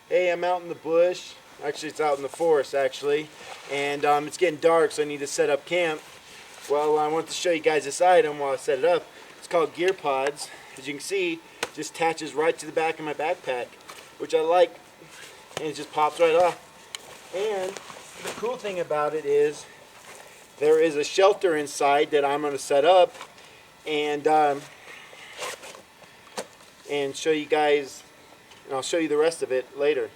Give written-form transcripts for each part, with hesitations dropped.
Hey, I'm out in the bush. Actually, it's out in the forest, actually. And it's getting dark, so I need to set up camp. Well, I want to show you guys this item while I set it up. It's called Gearpods. As you can see, it just attaches right to the back of my backpack, which I like. And it just pops right off. And the cool thing about it is there is a shelter inside that I'm going to set up and show you guys, and I'll show you the rest of it later.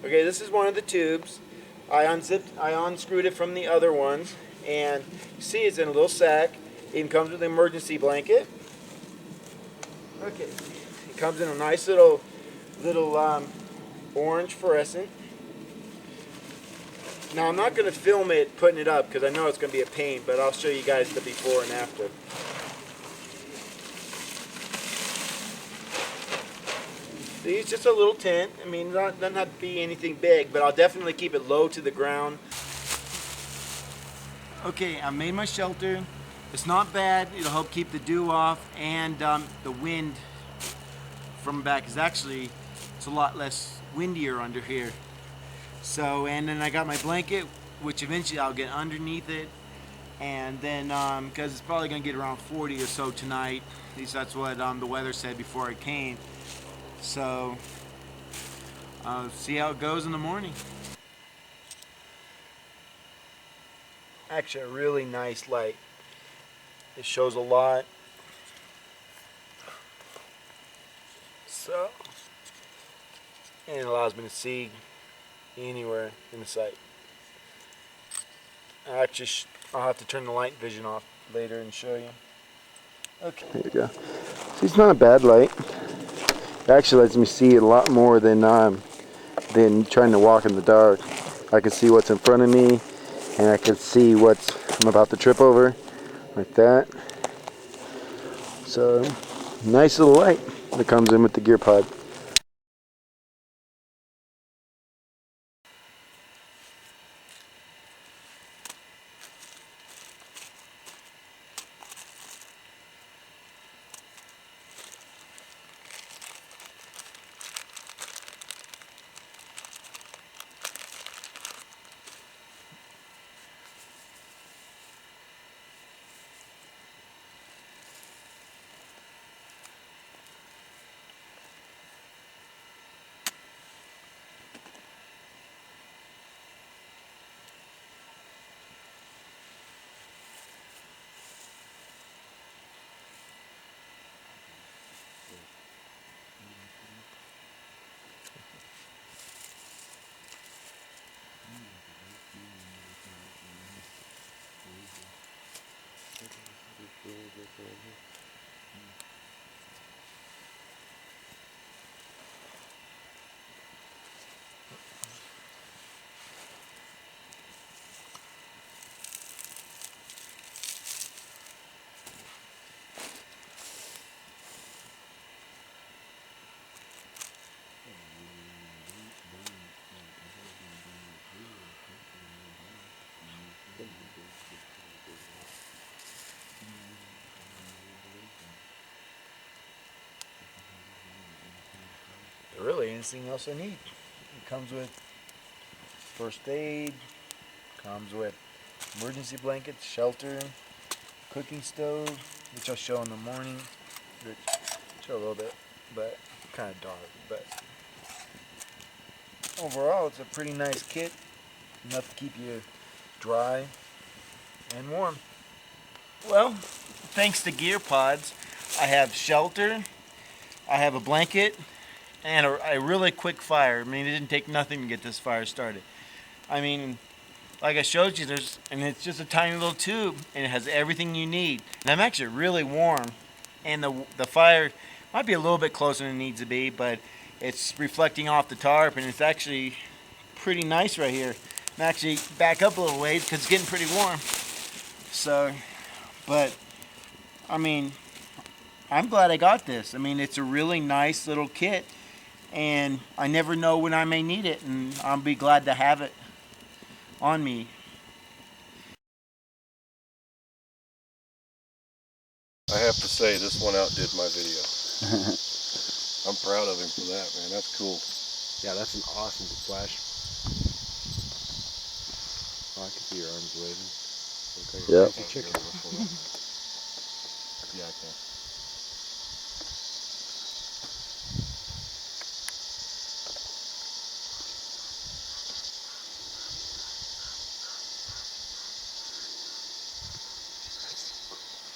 Okay, this is one of the tubes. I unscrewed it from the other ones, and you see it's in a little sack. It even comes with an emergency blanket. Okay, it comes in a nice little orange fluorescent. Now I'm not going to film it putting it up because I know it's going to be a pain, but I'll show you guys the before and after. See, it's just a little tent. I mean, it doesn't have to be anything big, but I'll definitely keep it low to the ground. Okay, I made my shelter. It's not bad. It'll help keep the dew off, and the wind from back is actually, it's a lot less windier under here. So, and then I got my blanket, which eventually I'll get underneath it, and then because it's probably gonna get around 40 or so tonight. At least that's what the weather said before I came. So, see how it goes in the morning. Actually, a really nice light. It shows a lot. So, and it allows me to see anywhere in the site. Actually, I'll have to turn the light vision off later and show you. Okay. There you go. See, it's not a bad light. It actually lets me see a lot more than trying to walk in the dark. I can see what's in front of me, and I can see what I'm about to trip over, like that. So, nice little light that comes in with the Gearpod. Really, anything else I need. It comes with first aid, comes with emergency blankets, shelter, cooking stove, which I'll show in the morning. Show a little bit, but kind of dark. But overall, it's a pretty nice kit. Enough to keep you dry and warm. Well, thanks to Gearpods, I have shelter, I have a blanket, and a really quick fire. I mean, it didn't take nothing to get this fire started. I mean, like I showed you, and it's just a tiny little tube, and it has everything you need. And I'm actually really warm, and the fire might be a little bit closer than it needs to be, but it's reflecting off the tarp, and it's actually pretty nice right here. I'm actually back up a little ways because it's getting pretty warm. So, but I mean, I'm glad I got this. I mean, it's a really nice little kit, and I never know when I may need it, and I'll be glad to have it on me. I have to say, this one outdid my video. I'm proud of him for that, man. That's cool. Yeah, that's an awesome flash. Oh, I can see your arms waving. Look like a Yep. crazy chicken. Yeah,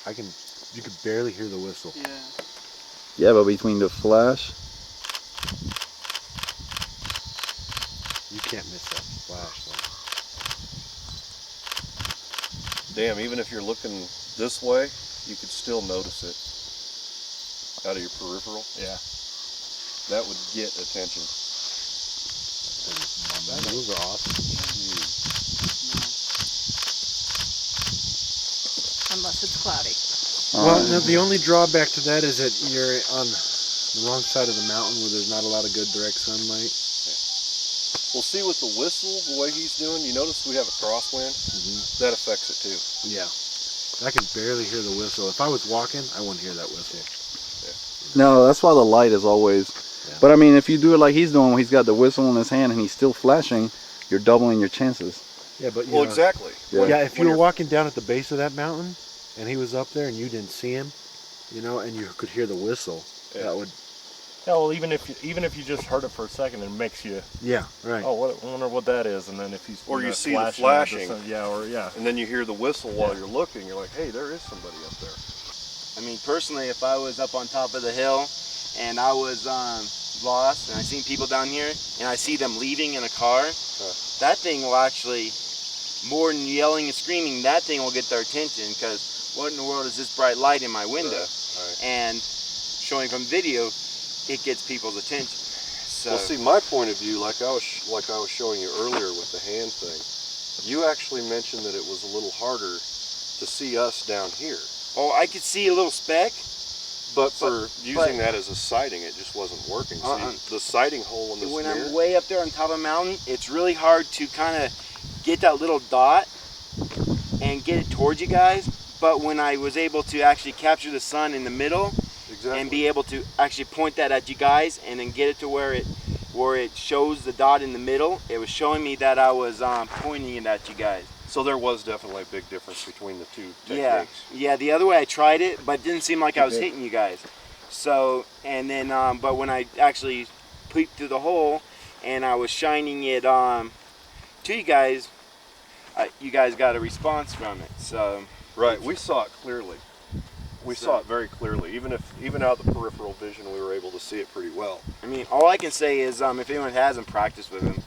I can. You could barely hear the whistle. Yeah. Yeah, but between the flash, You can't miss that flash though. Damn, even if you're looking this way, you could still notice it out of your peripheral. Yeah. That would get attention. Those are awesome. Unless it's cloudy. Well, no, the only drawback to that is that you're on the wrong side of the mountain where there's not a lot of good direct sunlight. Well, see, with the whistle, the way he's doing, you notice we have a crosswind? That affects it too. Yeah. I can barely hear the whistle. If I was walking, I wouldn't hear that whistle. no, that's why the light is always. Yeah. But I mean, if you do it like he's doing, when he's got the whistle in his hand and he's still flashing, you're doubling your chances. Yeah, but Well, exactly. Yeah. Yeah, if When you were you're- walking down at the base of that mountain and he was up there and you didn't see him, you know, and you could hear the whistle, that would. Yeah, well, even if you just heard it for a second, it makes you. Yeah, right. Oh, I wonder what that is, and then if he's Or you see the flashing, flashing. yeah. And then you hear the whistle while you're looking, you're like, hey, there is somebody up there. I mean, personally, if I was up on top of the hill and I was lost and I seen people down here and I see them leaving in a car, that thing will actually, more than yelling and screaming, that thing will get their attention because what in the world is this bright light in my window? Right. And showing from video, it gets people's attention. So, Well, see, my point of view, like I was showing you earlier with the hand thing, you actually mentioned that it was a little harder to see us down here. oh, I could see a little speck. But for using that as a sighting, it just wasn't working. See, the sighting hole in this When mirror, I'm way up there on top of a mountain, it's really hard to kind of get that little dot and get it towards you guys. But when I was able to actually capture the sun in the middle exactly. and be able to actually point that at you guys and then get it to where it shows the dot in the middle, it was showing me that I was pointing it at you guys. So there was definitely a big difference between the two Yeah, techniques. yeah. The other way I tried it, but it didn't seem like I was hitting you guys. So, and then, but when I actually peeked through the hole and I was shining it to you guys got a response from it. So, Right, we saw it clearly. We saw it very clearly. Even out of the peripheral vision, we were able to see it pretty well. I mean, all I can say is if anyone hasn't practiced with him,